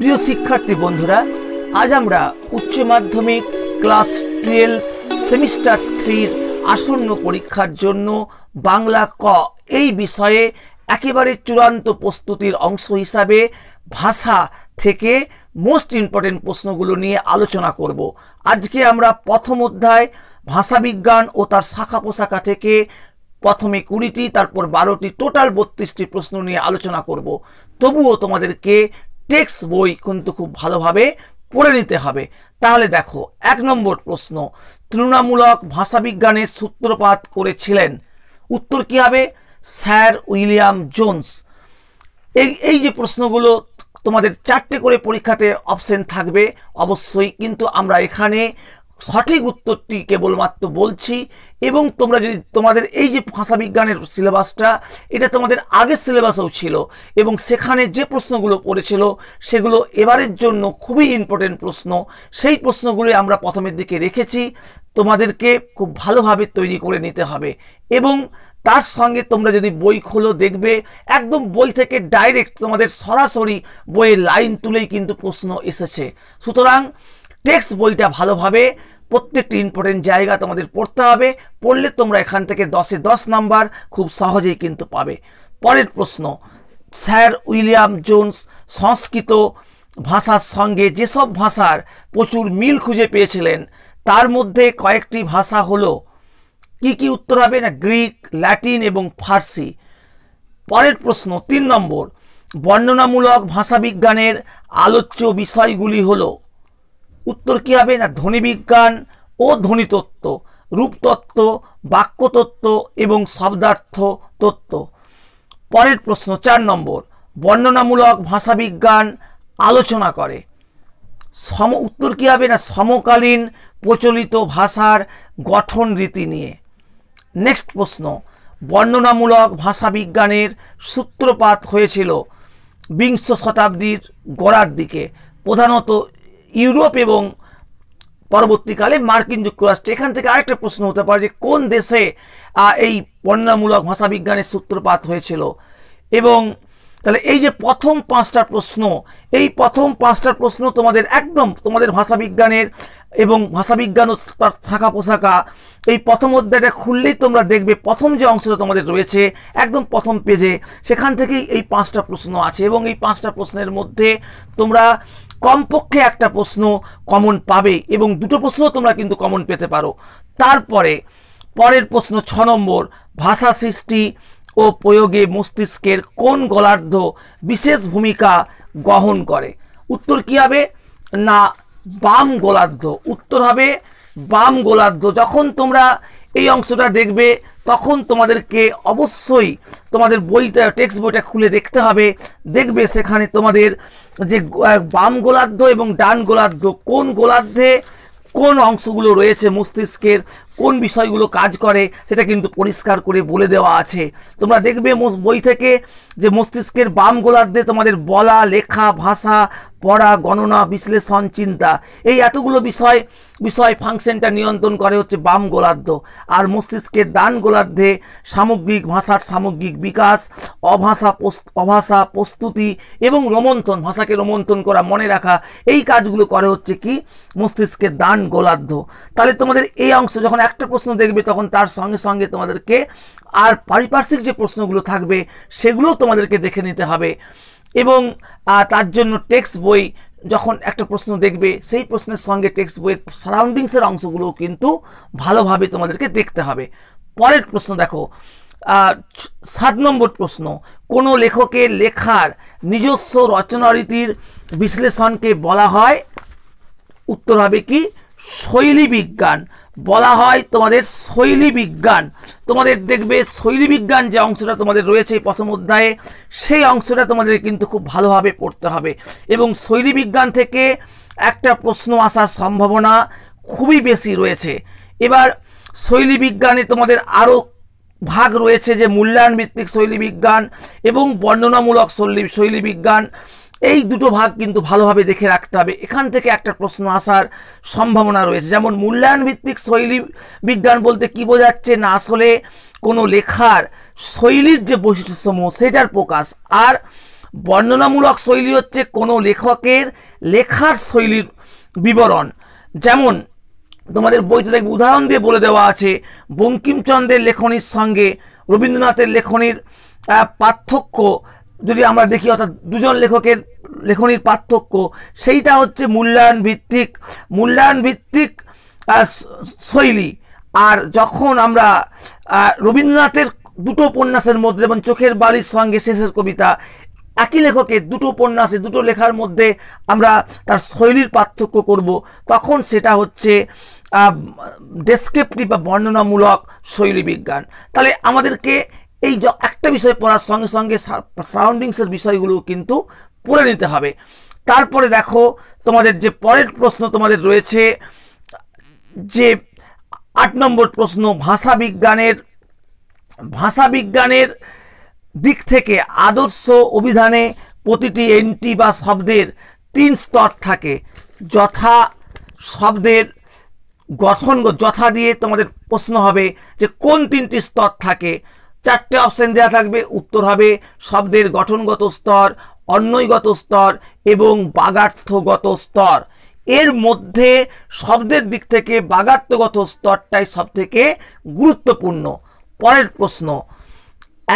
প্রিয় শিক্ষার্থী বন্ধুরা, আজ আমরা উচ্চ মাধ্যমিক ক্লাস 12 সেমিস্টার 3 আসন্ন পরীক্ষার জন্য বাংলা ক এই বিষয়ে একেবারে চূড়ান্ত প্রস্তুতির অংশ হিসাবে ভাষা থেকে মোস্ট ইম্পর্টেন্ট প্রশ্নগুলো নিয়ে আলোচনা করব। আজকে আমরা প্রথম অধ্যায় ভাষাবিজ্ঞান ও তার শাখা পোশাখা থেকে প্রথমে 20টি, তারপর 12টি, টোটাল 32টি প্রশ্ন নিয়ে আলোচনা করব। তবুও তোমাদেরকে টেক্সট বই কিন্তু খুব ভালোভাবে পড়ে নিতে হবে। তাহলে দেখো, 1 নম্বর প্রশ্ন, তুলনামূলক ভাষাবিজ্ঞানের সূত্রপাত করেছিলেন? উত্তর কি হবে? Sir William Jones. এই যে প্রশ্নগুলো তোমাদের 4টে করে পরীক্ষাতে অপশন থাকবে অবশ্যই, কিন্তু আমরা এখানে সঠিক উত্তরটি কেবলমাত্র বলছি। এবং তোমরা যদি তোমাদের এই যে ভাষাবিজ্ঞানের সিলেবাসটা, এটা তোমাদের আগের সিলেবাসেও ছিল এবং সেখানে যে প্রশ্নগুলো পড়েছিল সেগুলো এবারের জন্য খুবই ইম্পর্টেন্ট প্রশ্ন। সেই প্রশ্নগুলো আমরা প্রথমের দিকে রেখেছি, তোমাদেরকে খুব ভালোভাবে তৈরি করে নিতে হবে। এবং তার সঙ্গে তোমরা যদি বই খোলো, দেখবে একদম বই থেকে ডাইরেক্ট তোমাদের সরাসরি বইয়ের লাইন তুলেই কিন্তু প্রশ্ন এসেছে। সুতরাং টেক্সট বইটা ভালোভাবে প্রত্যেকটি ইম্পর্টেন্ট জায়গা তোমাদের পড়তে হবে। পড়লে তোমরা এখান থেকে 10-এ 10 নাম্বার খুব সহজেই কিন্তু পাবে। পরের প্রশ্ন, স্যার উইলিয়াম জোন্স সংস্কৃত ভাষার সঙ্গে যেসব ভাষার প্রচুর মিল খুঁজে পেয়েছিলেন তার মধ্যে কয়েকটি ভাষা হলো, কি কি? উত্তর হবে না গ্রিক, ল্যাটিন এবং ফার্সি। পরের প্রশ্ন 3 নম্বর, বর্ণনামূলক ভাষাবিজ্ঞানের আলোচ্য বিষয়গুলি হলো? উত্তর কি হবে না ধ্বনিবিজ্ঞান ও ধ্বনিতত্ত্ব, রূপতত্ত্ব, বাক্যতত্ত্ব এবং শব্দার্থ তত্ত্ব। পরের প্রশ্ন 4 নম্বর, বর্ণনামূলক ভাষাবিজ্ঞান আলোচনা করে? উত্তর কি হবে না সমকালীন প্রচলিত ভাষার গঠন রীতি নিয়ে। নেক্সট প্রশ্ন, বর্ণনামূলক ভাষাবিজ্ঞানের সূত্রপাত হয়েছিল 20 শতাব্দীর গোড়ার দিকে, প্রধানত ইউরোপ এবং পরবর্তীকালে মার্কিন যুক্তরাষ্ট্রে। এখান থেকে আরেকটা প্রশ্ন হতে পারে যে কোন দেশে এই বর্ণনামূলক ভাষাবিজ্ঞানের সূত্রপাত হয়েছিল। এবং তাহলে এই যে প্রথম 5টা প্রশ্ন, এই প্রথম 5টা প্রশ্ন তোমাদের একদম তোমাদের ভাষাবিজ্ঞানের এবং ভাষাবিজ্ঞান ও তার শাখা পোশাখা এই প্রথম অধ্যায়টা খুললেই তোমরা দেখবে প্রথম যে অংশটা তোমাদের রয়েছে একদম প্রথম পেজে, সেখান থেকেই এই 5টা প্রশ্ন আছে। এবং এই 5টা প্রশ্নের মধ্যে তোমরা কমপক্ষে একটা প্রশ্ন কমন পাবে এবং 2টো প্রশ্ন তোমরা কিন্তু কমন পেতে পারো। তারপরে পরের প্রশ্ন 6 নম্বর, ভাষা সৃষ্টি ও প্রয়োগে মস্তিষ্কের কোন গোলার্ধ বিশেষ ভূমিকা গ্রহণ করে? উত্তর কি হবে না বাম গোলার্ধ। উত্তর হবে বাম গোলার্ধ। যখন তোমরা এই অংশটা দেখবে তখন তোমাদেরকে অবশ্যই তোমাদের বইটা টেক্সট বইটা খুলে দেখতে হবে। দেখবে সেখানে তোমাদের যে বাম গোলার্ধ এবং ডান গোলার্ধ, কোন গোলার্ধে কোন অংশগুলো রয়েছে মস্তিষ্কের, কোন বিষয়গুলো কাজ করে সেটা কিন্তু পরিষ্কার করে বলে দেওয়া আছে। তোমরা দেখবে বই থেকে যে মস্তিষ্কের বাম গোলার্ধে তোমাদের বলা, লেখা, ভাষা, পড়া, গণনা, বিশ্লেষণ, চিন্তা, এই এতগুলো বিষয় ফাংশনটা নিয়ন্ত্রণ করে হচ্ছে বাম গোলার্ধ। আর মস্তিষ্কের ডান গোলার্ধে সামগ্রিক ভাষার সামগ্রিক বিকাশ, অভাষা প্রস্তুতি এবং রোমন্থন, ভাষাকে রোমন্থন করা, মনে রাখা, এই কাজগুলো করে হচ্ছে কি মস্তিষ্কের ডান গোলার্ধ। তাহলে তোমাদের এই অংশ যখন একটা প্রশ্ন দেখবে তখন তার সঙ্গে সঙ্গে তোমাদেরকে আর পারিপার্শ্বিক যে প্রশ্নগুলো থাকবে সেগুলোও তোমাদেরকে দেখে নিতে হবে। এবং তার জন্য টেক্সট বই যখন একটা প্রশ্ন দেখবে সেই প্রশ্নের সঙ্গে টেক্সট বইয়ের সারাউন্ডিংসের অংশগুলোও কিন্তু ভালোভাবে তোমাদেরকে দেখতে হবে। পরের প্রশ্ন দেখো, 7 নম্বর প্রশ্ন, কোনো লেখকের লেখার নিজস্ব রচনারীতির বিশ্লেষণকে বলা হয়? উত্তর হবে কি শৈলী বিজ্ঞান। বলা হয় তোমাদের শৈলী বিজ্ঞান। তোমাদের দেখবে শৈলী বিজ্ঞান যে অংশটা তোমাদের রয়েছে প্রথম অধ্যায়ে, সেই অংশটা তোমাদের কিন্তু খুব ভালোভাবে পড়তে হবে। এবং শৈলী বিজ্ঞান থেকে একটা প্রশ্ন আসার সম্ভাবনা খুবই বেশি রয়েছে। এবার শৈলী বিজ্ঞানে তোমাদের আরও ভাগ রয়েছে, যে মূল্যায়ন ভিত্তিক শৈলী বিজ্ঞান এবং বর্ণনামূলক শৈলী বিজ্ঞান। এই দুটো ভাগ কিন্তু ভালোভাবে দেখে রাখতে হবে। এখান থেকে একটা প্রশ্ন আসার সম্ভাবনা রয়েছে। যেমন মূল্যায়ন ভিত্তিক শৈলী বিজ্ঞান বলতে কি বোঝাচ্ছে না আসলে কোনো লেখার শৈলীর যে বৈশিষ্ট্যসমূহ সেটার প্রকাশ। আর বর্ণনামূলক শৈলী হচ্ছে কোনো লেখকের লেখার শৈলীর বিবরণ। যেমন তোমাদের বইতে দেখবে উদাহরণ দিয়ে বলে দেওয়া আছে বঙ্কিমচন্দ্রের লেখনীর সঙ্গে রবীন্দ্রনাথের লেখনীর পার্থক্য যদি আমরা দেখি, অর্থাৎ দুজন লেখকের লেখনীর পার্থক্য, সেইটা হচ্ছে মূল্যায়ন ভিত্তিক শৈলী। আর যখন আমরা রবীন্দ্রনাথের দুটো উপন্যাসের মধ্যে, যেমন চোখের বালির সঙ্গে শেষের কবিতা, একই লেখকের দুটো উপন্যাসে দুটো লেখার মধ্যে আমরা তার শৈলীর পার্থক্য করব, তখন সেটা হচ্ছে ডেসক্রিপটিভ বা বর্ণনামূলক শৈলী বিজ্ঞান। তাহলে আমাদেরকে এই একটা বিষয় পড়ার সঙ্গে সঙ্গে সারাউন্ডিংসের বিষয়গুলো কিন্তু পড়ে নিতে হবে। তারপরে দেখো তোমাদের যে পরের প্রশ্ন তোমাদের রয়েছে, যে 8 নম্বর প্রশ্ন, ভাষাবিজ্ঞানের দিক থেকে আদর্শ অভিধানে প্রতিটি এন্ট্রি বা শব্দের 3 স্তর থাকে। শব্দের গঠন যথা দিয়ে তোমাদের প্রশ্ন হবে যে কোন 3টি স্তর থাকে। 4টে অপশন দেওয়া থাকবে, উত্তর হবে শব্দের গঠনগত স্তর, অন্বয়গত স্তর এবং বাগার্থগত স্তর। এর মধ্যে শব্দের দিক থেকে বাগার্থগত স্তরটাই সবথেকে গুরুত্বপূর্ণ। পরের প্রশ্ন,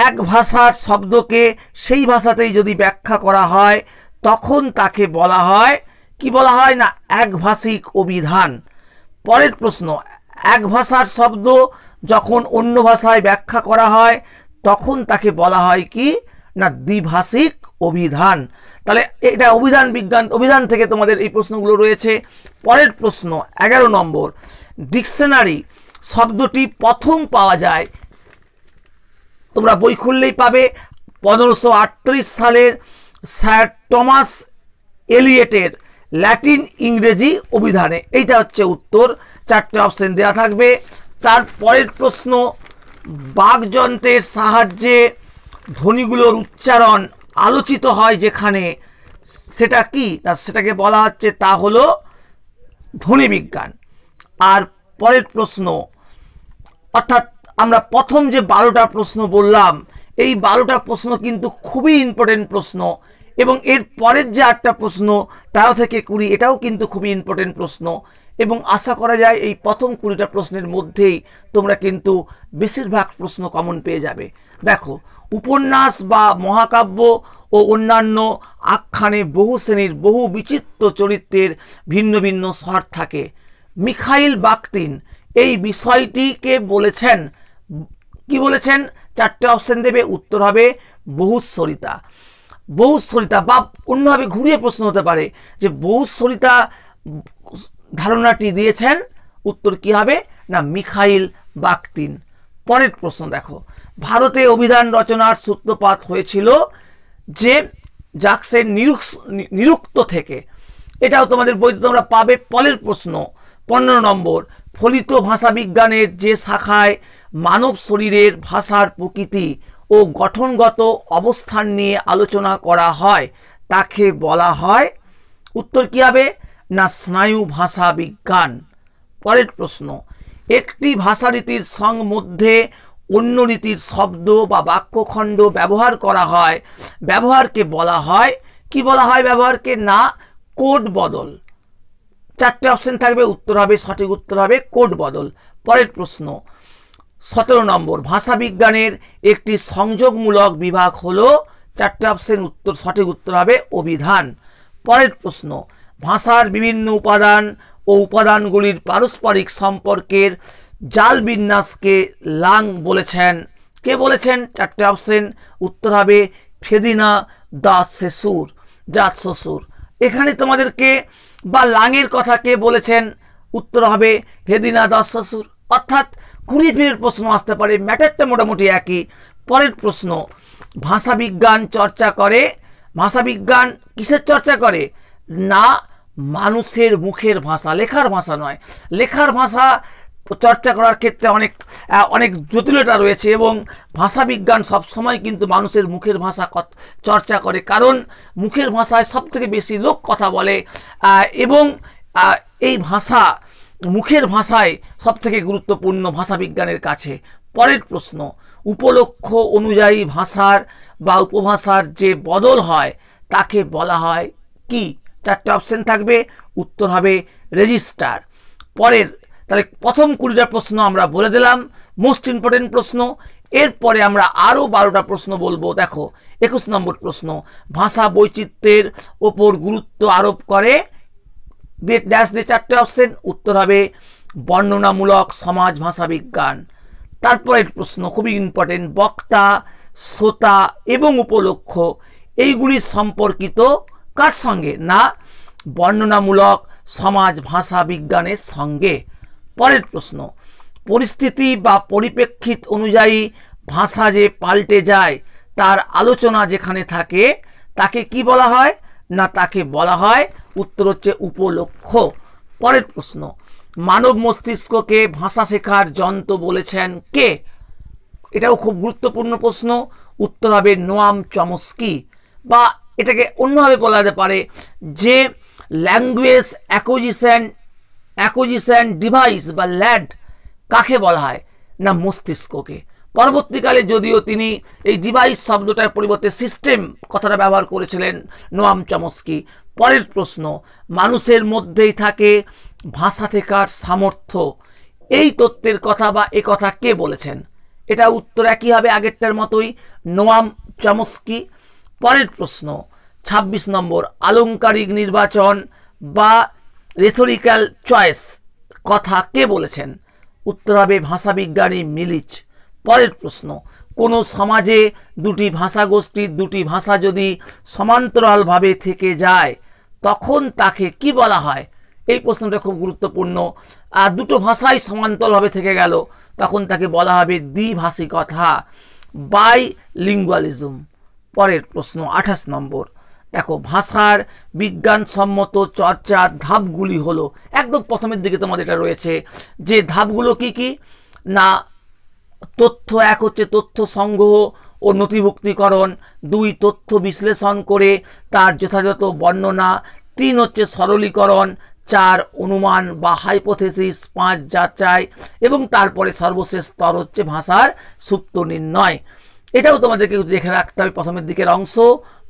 এক ভাষার শব্দকে সেই ভাষাতেই যদি ব্যাখ্যা করা হয় তখন তাকে বলা হয় কি বলা হয় না একভাষিক অভিধান। পরের প্রশ্ন, এক ভাষার শব্দ যখন অন্য ভাষায় ব্যাখ্যা করা হয় তখন তাকে বলা হয় কি না দ্বিভাষিক অভিধান। তাহলে এটা অভিধান থেকে তোমাদের এই প্রশ্নগুলো রয়েছে। পরের প্রশ্ন 11 নম্বর, ডিকশনারি শব্দটি প্রথম পাওয়া যায়, তোমরা বই খুললেই পাবে 1538 সালের স্যার টমাস এলিয়েটের ল্যাটিন ইংরেজি অভিধানে। এইটা হচ্ছে উত্তর। 4টে অপশন দেওয়া থাকবে। তারপরের প্রশ্ন, বাকযন্ত্রের সাহায্যে ধ্বনিগুলোর উচ্চারণ আলোচিত হয় যেখানে, সেটা কি না সেটাকে বলা হচ্ছে তা হলো ধ্বনিবিজ্ঞান। আর পরের প্রশ্ন, অর্থাৎ আমরা প্রথম যে 12টা প্রশ্ন বললাম, এই 12টা প্রশ্ন কিন্তু খুবই ইম্পর্টেন্ট প্রশ্ন, এবং এর পরের যে 8টা প্রশ্ন 13 থেকে 20 এটাও কিন্তু খুবই ইম্পর্টেন্ট প্রশ্ন, এবং আশা করা যায় এই প্রথম 20টা প্রশ্নের মধ্যেই তোমরা কিন্তু বেশিরভাগ প্রশ্ন কমন পেয়ে যাবে। দেখো, উপন্যাস বা মহাকাব্য ও অন্যান্য আখ্যানে বহু শ্রেণীর বহু বিচিত্র চরিত্রের ভিন্ন ভিন্ন স্বর থাকে। মিখাইল বাখতিন এই বিষয়টিকে বলেছেন, কি বলেছেন? 4টে অপশন দেবে, উত্তর হবে বহুস্বরিতা। বা অন্যভাবে ঘুরিয়ে প্রশ্ন হতে পারে যে বহুস্বরিতা ধারণাটি দিয়েছেন, উত্তর কি হবে না মিখাইল বাখতিন। পরের প্রশ্ন দেখো, ভারতে অভিধান রচনার সূত্রপাত হয়েছিল যে জাক্সের নিরুক্ত থেকে। এটাও তোমাদের বইতে তোমরা পাবে। পরের প্রশ্ন 15 নম্বর, ফলিত ভাষাবিজ্ঞানের যে শাখায় মানব শরীরের ভাষার প্রকৃতি ও গঠনগত অবস্থান নিয়ে আলোচনা করা হয় তাকে বলা হয়, উত্তর কি হবে না স্নায়ু ভাষা বিজ্ঞান। পরের প্রশ্ন, একটি ভাষারীতির মধ্যে অন্য রীতির শব্দ বা বাক্যখণ্ড ব্যবহার করা হয়, ব্যবহারকে বলা হয় কি বলা হয়? ব্যবহারকে না কোড বদল। 4টে অপশন থাকবে, উত্তর হবে সঠিক উত্তর হবে কোড বদল। পরের প্রশ্ন 17 নম্বর, ভাষাবিজ্ঞানের একটি সংযোগমূলক বিভাগ হলো, 4টে অপশন উত্তর সঠিক উত্তর হবে অভিধান। পরের প্রশ্ন, ভাষার বিভিন্ন উপাদান ও উপাদানগুলির পারস্পরিক সম্পর্কের জাল বিন্যাসকে লাং বলেছেন। কে বলেছেন? 4টে অপশন উত্তর হবে ফেদিনা দা শ্বশুর। এখানে তোমাদেরকে বা লাঙের কথা কে বলেছেন? উত্তর হবে ফেদিনা দা শ্বশুর। অর্থাৎ ঘুরিয়ে ফিরে প্রশ্ন আসতে পারে, ম্যাটারটা মোটামুটি একই। পরের প্রশ্ন, ভাষাবিজ্ঞান কিসের চর্চা করে না মানুষের মুখের ভাষা, লেখার ভাষা নয়। লেখার ভাষা চর্চা করার ক্ষেত্রে অনেক জটিলতা রয়েছে, এবং ভাষাবিজ্ঞান সবসময় কিন্তু মানুষের মুখের ভাষা চর্চা করে, কারণ মুখের ভাষায় সবথেকে বেশি লোক কথা বলে, এবং এই ভাষা মুখের ভাষায় সবথেকে গুরুত্বপূর্ণ ভাষাবিজ্ঞানের কাছে। পরের প্রশ্ন, উপলক্ষ অনুযায়ী ভাষার বা উপভাষার যে বদল হয় তাকে বলা হয় কি? চারটে অপশন থাকবে, উত্তর হবে রেজিস্টার। পরের তাহলে প্রথম 20টা প্রশ্ন আমরা বলে দিলাম, মোস্ট ইম্পর্টেন্ট প্রশ্ন। এরপরে আমরা আরও 12টা প্রশ্ন বলবো। দেখো 21 নম্বর প্রশ্ন, ভাষা বৈচিত্র্যের ওপর গুরুত্ব আরোপ করে ড্যাশ দিয়ে চারটে অপশন, উত্তর হবে বর্ণনামূলক সমাজ ভাষা বিজ্ঞান। তারপরের প্রশ্ন খুবই ইম্পর্টেন্ট, বক্তা, শ্রোতা এবং উপলক্ষ এইগুলি সম্পর্কিত কার সঙ্গে? না বর্ণনামূলক সমাজ ভাষা বিজ্ঞানের সঙ্গে। পরের প্রশ্ন, পরিস্থিতি বা পরিপ্রেক্ষিত অনুযায়ী ভাষা যে পাল্টে যায় তার আলোচনা যেখানে থাকে তাকে কি বলা হয়? না তাকে বলা হয়, উত্তর হচ্ছে উপলক্ষ। পরের প্রশ্ন, মানব মস্তিষ্ককে ভাষা শেখার যন্ত্র বলেছেন কে? এটাও খুব গুরুত্বপূর্ণ প্রশ্ন, উত্তর হবে নোয়াম চমস্কি। বা এটাকে অন্যভাবে বলা যেতে পারে যে ল্যাঙ্গুয়েজ অ্যাকুইজিশন ডিভাইস বা ল্যাড কাকে বলা হয়? না মস্তিষ্ককে। পরবর্তীকালে যদিও তিনি এই ডিভাইস শব্দটার পরিবর্তে সিস্টেম কথাটা ব্যবহার করেছিলেন নোয়াম চমস্কি। পরের প্রশ্ন, মানুষের মধ্যেই থাকে ভাষা শেখার সামর্থ্য, এই তত্ত্বের কথা বা এ কথা কে বলেছেন? এটা উত্তর একই হবে আগেরটার মতোই, নোয়াম চমস্কি। পরের প্রশ্ন 26 নম্বর, আলংকারিক নির্বাচন বা রেথরিক্যাল চয়েস কথা কে বলেছেন? উত্তর হবে ভাষাবিজ্ঞানী মিলিচ। পরের প্রশ্ন, কোনো সমাজে দুটি ভাষাগোষ্ঠীর দুটি ভাষা যদি সমান্তরালভাবে থেকে যায় তখন তাকে কি বলা হয়? এই প্রশ্নটা খুব গুরুত্বপূর্ণ। আর দুটো ভাষাই সমান্তরালভাবে থেকে গেল তখন তাকে বলা হবে দ্বিভাষিকতা, বাইলিঙ্গুয়ালিজম। পরের প্রশ্ন 28 নম্বর, দেখো ভাষার বিজ্ঞানসম্মত চর্চার ধাপগুলি হলো, একদম প্রথমের দিকে তোমাদের এটা রয়েছে যে ধাপগুলো কি কি? না তথ্য, এক হচ্ছে তথ্য সংগ্রহ ও নথিভুক্তিকরণ, 2 তথ্য বিশ্লেষণ করে তার যথাযথ বর্ণনা, 3 হচ্ছে সরলীকরণ, 4 অনুমান বা হাইপোথেসিস, 5 যাচাই এবং তারপরে সর্বশেষ স্তর হচ্ছে ভাষার সূত্র নির্ণয়। এটাও তোমাদেরকে দেখে রাখতে হবে প্রথমের দিকের অংশ।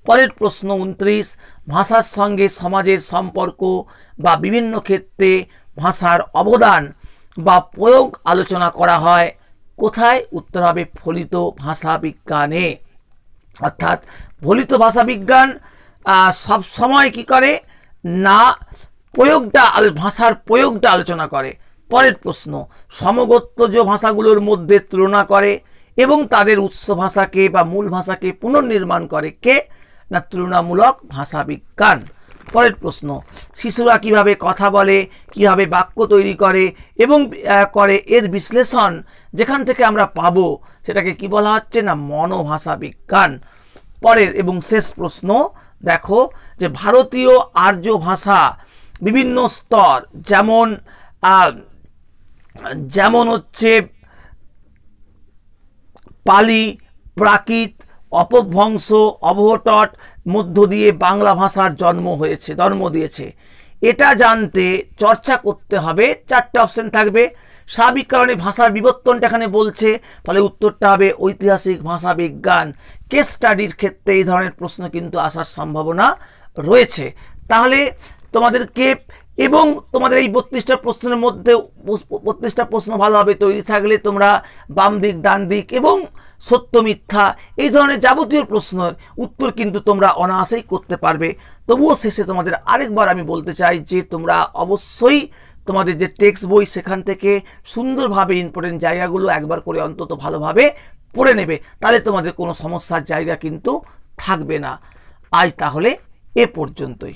পরের প্রশ্ন 29, ভাষার সঙ্গে সমাজের সম্পর্ক বা বিভিন্ন ক্ষেত্রে ভাষার অবদান বা প্রয়োগ আলোচনা করা হয় কোথায়? উত্তর হবে ফলিত ভাষা বিজ্ঞানে। অর্থাৎ ফলিত ভাষা বিজ্ঞান সব সময় কি করে? না ভাষার প্রয়োগটা আলোচনা করে। পরের প্রশ্ন, সমগোত্রজ ভাষাগুলোর মধ্যে তুলনা করে এবং তাদের উৎস ভাষাকে বা মূল ভাষাকে পুনর্নির্মাণ করে কে? না তুলনামূলক ভাষা বিজ্ঞান। পরের প্রশ্ন, শিশুরা কিভাবে কথা বলে, কিভাবে বাক্য তৈরি করে এবং এর বিশ্লেষণ যেখান থেকে আমরা পাবো সেটাকে কি বলা হচ্ছে? না মনোভাষা বিজ্ঞান। পরের এবং শেষ প্রশ্ন দেখো যে ভারতীয় আর্য ভাষা বিভিন্ন স্তর যেমন হচ্ছে পালি, প্রাকৃত, অপভ্রংশ, অবহট্ট মধ্য দিয়ে বাংলা ভাষার জন্ম দিয়েছে। এটা জানতে চর্চা করতে হবে, 4টে অপশন থাকবে। স্বাভাবিক কারণে ভাষার বিবর্তনটা এখানে বলছে, ফলে উত্তরটা হবে ঐতিহাসিক ভাষা বিজ্ঞান। কেস স্টাডির ক্ষেত্রে এই ধরনের প্রশ্ন কিন্তু আসার সম্ভাবনা রয়েছে। তাহলে তোমাদেরকে এবং তোমাদের এই 32টা প্রশ্নের মধ্যে 32টা প্রশ্ন ভালোভাবে তৈরি থাকলে তোমরা বাম দিক, ডান দিক এবং সত্য মিথ্যা এই ধরনের যাবতীয় প্রশ্নের উত্তর কিন্তু তোমরা অনায়াসেই করতে পারবে। তবুও শেষে তোমাদের আরেকবার আমি বলতে চাই যে তোমরা অবশ্যই তোমাদের যে টেক্সট বই সেখান থেকে সুন্দরভাবে ইম্পর্টেন্ট জায়গাগুলো একবার করে অন্তত ভালোভাবে পড়ে নেবে, তাহলে তোমাদের কোনো সমস্যার জায়গা কিন্তু থাকবে না। আজ তাহলে এ পর্যন্তই।